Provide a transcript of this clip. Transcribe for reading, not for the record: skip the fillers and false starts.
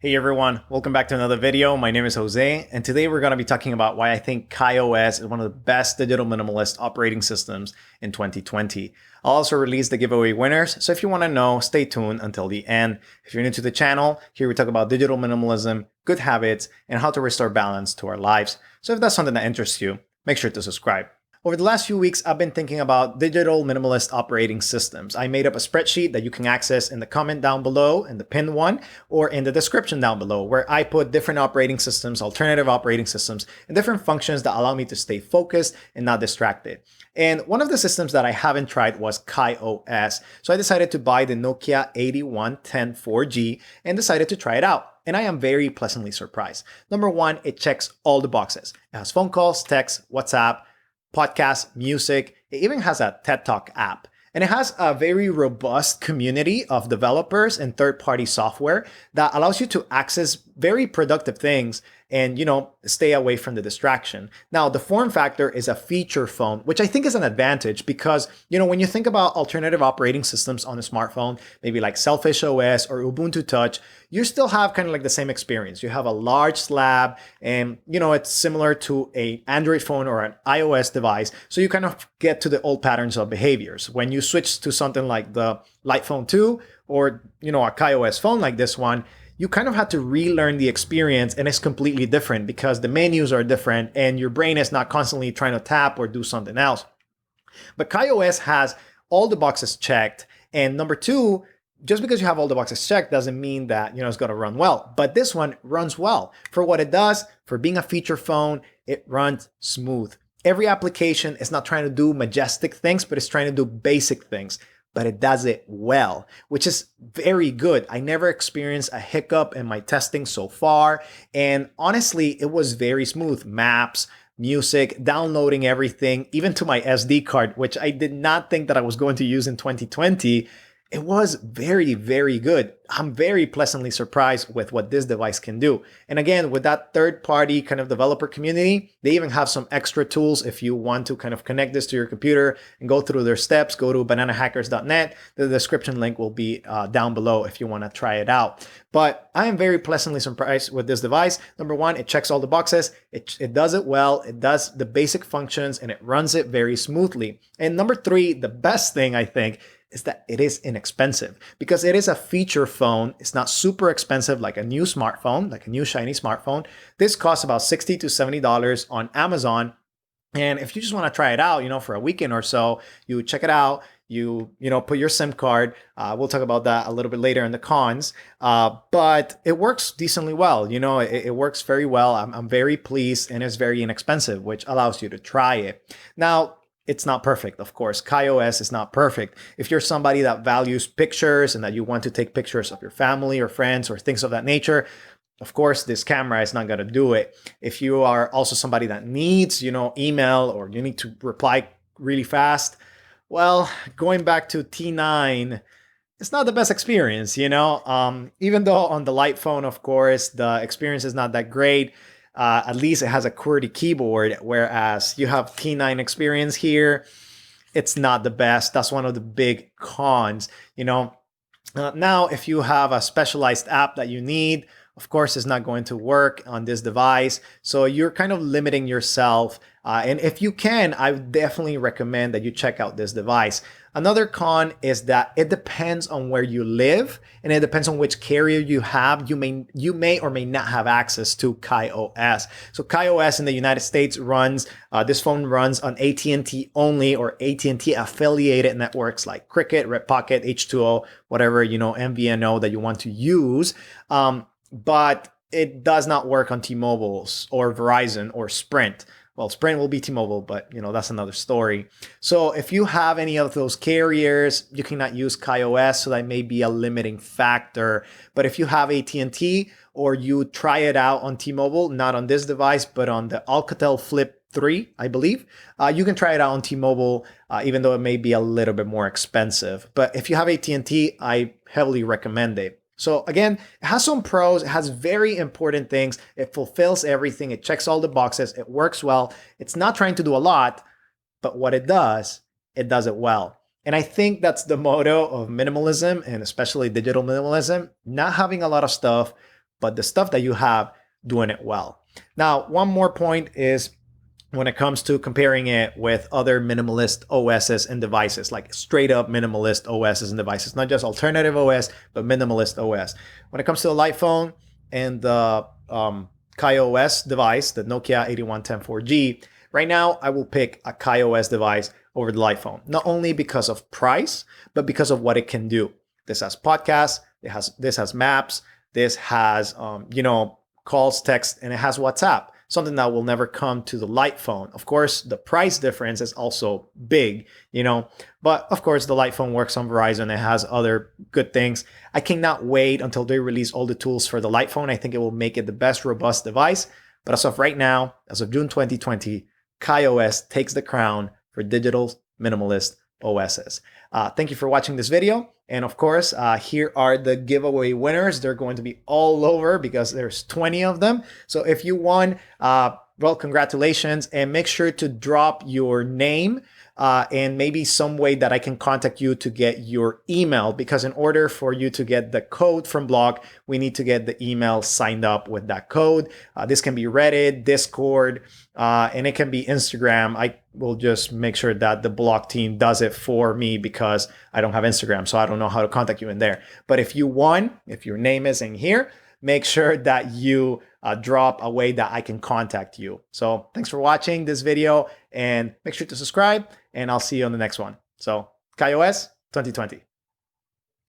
Hey everyone, welcome back to another video. My name is Jose, and today we're going to be talking about why I think KaiOS is one of the best digital minimalist operating systems in 2020. I'll also release the giveaway winners, so if you want to know, stay tuned until the end. If you're new to the channel, here we talk about digital minimalism, good habits, and how to restore balance to our lives. So if that's something that interests you, make sure to subscribe. Over the last few weeks, I've been thinking about digital minimalist operating systems. I made up a spreadsheet that you can access in the comment down below, in the pinned one, or in the description down below, where I put different operating systems, alternative operating systems, and different functions that allow me to stay focused and not distracted. And one of the systems that I haven't tried was KaiOS. So I decided to buy the Nokia 8110 4G and decided to try it out. And I am very pleasantly surprised. Number one, it checks all the boxes. It has phone calls, text, WhatsApp, podcasts, music. It even has a TED Talk app. And it has a very robust community of developers and third-party software that allows you to access very productive things and, stay away from the distraction. Now, the form factor is a feature phone, which I think is an advantage because, when you think about alternative operating systems on a smartphone, maybe like Selfish OS or Ubuntu Touch, you still have kind of like the same experience. You have a large slab and, it's similar to an Android phone or an iOS device. So you kind of get to the old patterns of behaviors. When you switch to something like the Light Phone 2 or, a KaiOS phone like this one, you kind of had to relearn the experience, and it's completely different because the menus are different and your brain is not constantly trying to tap or do something else. But KaiOS has all the boxes checked. And number two, just because you have all the boxes checked doesn't mean that, it's going to run well. But this one runs well. For what it does, for being a feature phone, it runs smooth. Every application is not trying to do majestic things, but it's trying to do basic things. But it does it well, which is very good. I never experienced a hiccup in my testing so far. And honestly, it was very smooth. Maps, music, downloading everything, even to my SD card, which I did not think that I was going to use in 2020. It was very, very good. I'm very pleasantly surprised with what this device can do. And again, with that third-party kind of developer community, they even have some extra tools if you want to kind of connect this to your computer and go through their steps. Go to bananahackers.net. The description link will be down below if you want to try it out. But I am very pleasantly surprised with this device. Number one, it checks all the boxes. It does it well. It does the basic functions and it runs it very smoothly. And number three, the best thing I think is that it is inexpensive because it is a feature phone. It's not super expensive like a new smartphone, like a new shiny smartphone. This costs about $60 to $70 on Amazon. And if you just want to try it out, for a weekend or so, you check it out, you put your SIM card. We'll talk about that a little bit later in the cons. But it works decently well. It works very well. I'm very pleased and it's very inexpensive, which allows you to try it. Now, it's not perfect, of course. KaiOS is not perfect. If you're somebody that values pictures and that you want to take pictures of your family or friends or things of that nature, of course, this camera is not going to do it. If you are also somebody that needs, email or you need to reply really fast, well, going back to T9, it's not the best experience, even though on the Light phone, of course, the experience is not that great. At least it has a QWERTY keyboard, whereas you have T9 experience here. It's not the best. That's one of the big cons, Now, if you have a specialized app that you need, of course, it's not going to work on this device. So you're kind of limiting yourself. And if you can, I would definitely recommend that you check out this device. Another con is that it depends on where you live and it depends on which carrier you have. You may or may not have access to KaiOS. So KaiOS in the United States runs, this phone runs on AT&T only or AT&T affiliated networks like Cricket, Red Pocket, H2O, whatever, MVNO that you want to use. But it does not work on T-Mobile's or Verizon or Sprint. Well, Sprint will be T-Mobile, but that's another story. So if you have any of those carriers, you cannot use KaiOS, so that may be a limiting factor. But if you have AT&T or you try it out on T-Mobile, not on this device, but on the Alcatel Flip 3, I believe, you can try it out on T-Mobile, even though it may be a little bit more expensive. But if you have AT&T, I heavily recommend it. So again, it has some pros. It has very important things. It fulfills everything. It checks all the boxes. It works well. It's not trying to do a lot, but what it does it well. And I think that's the motto of minimalism and especially digital minimalism, not having a lot of stuff, but the stuff that you have, doing it well. Now, one more point is when it comes to comparing it with other minimalist OSs and devices, like straight up minimalist OSs and devices, not just alternative OS, but minimalist OS. When it comes to the light phone and the KaiOS device, the Nokia 8110 4G, right now I will pick a KaiOS device over the light phone, not only because of price, but because of what it can do. This has podcasts, this has maps, this has, calls, text, and it has WhatsApp, something that will never come to the light phone. Of course, the price difference is also big, but of course the light phone works on Verizon. It has other good things. I cannot wait until they release all the tools for the light phone. I think it will make it the best robust device. But as of right now, as of June 2020, KaiOS takes the crown for digital minimalist OSs. Thank you for watching this video. And of course, here are the giveaway winners. They're going to be all over because there's 20 of them. So if you won, well, congratulations, and make sure to drop your name and maybe some way that I can contact you to get your email, because in order for you to get the code from Blog, we need to get the email signed up with that code. This can be Reddit, Discord, and it can be Instagram. I will just make sure that the Blog team does it for me because I don't have Instagram, so I don't know how to contact you in there. But if you won, if your name is in here, make sure that you drop a way that I can contact you. So thanks for watching this video, and make sure to subscribe, and I'll see you on the next one. So KaiOS 2020.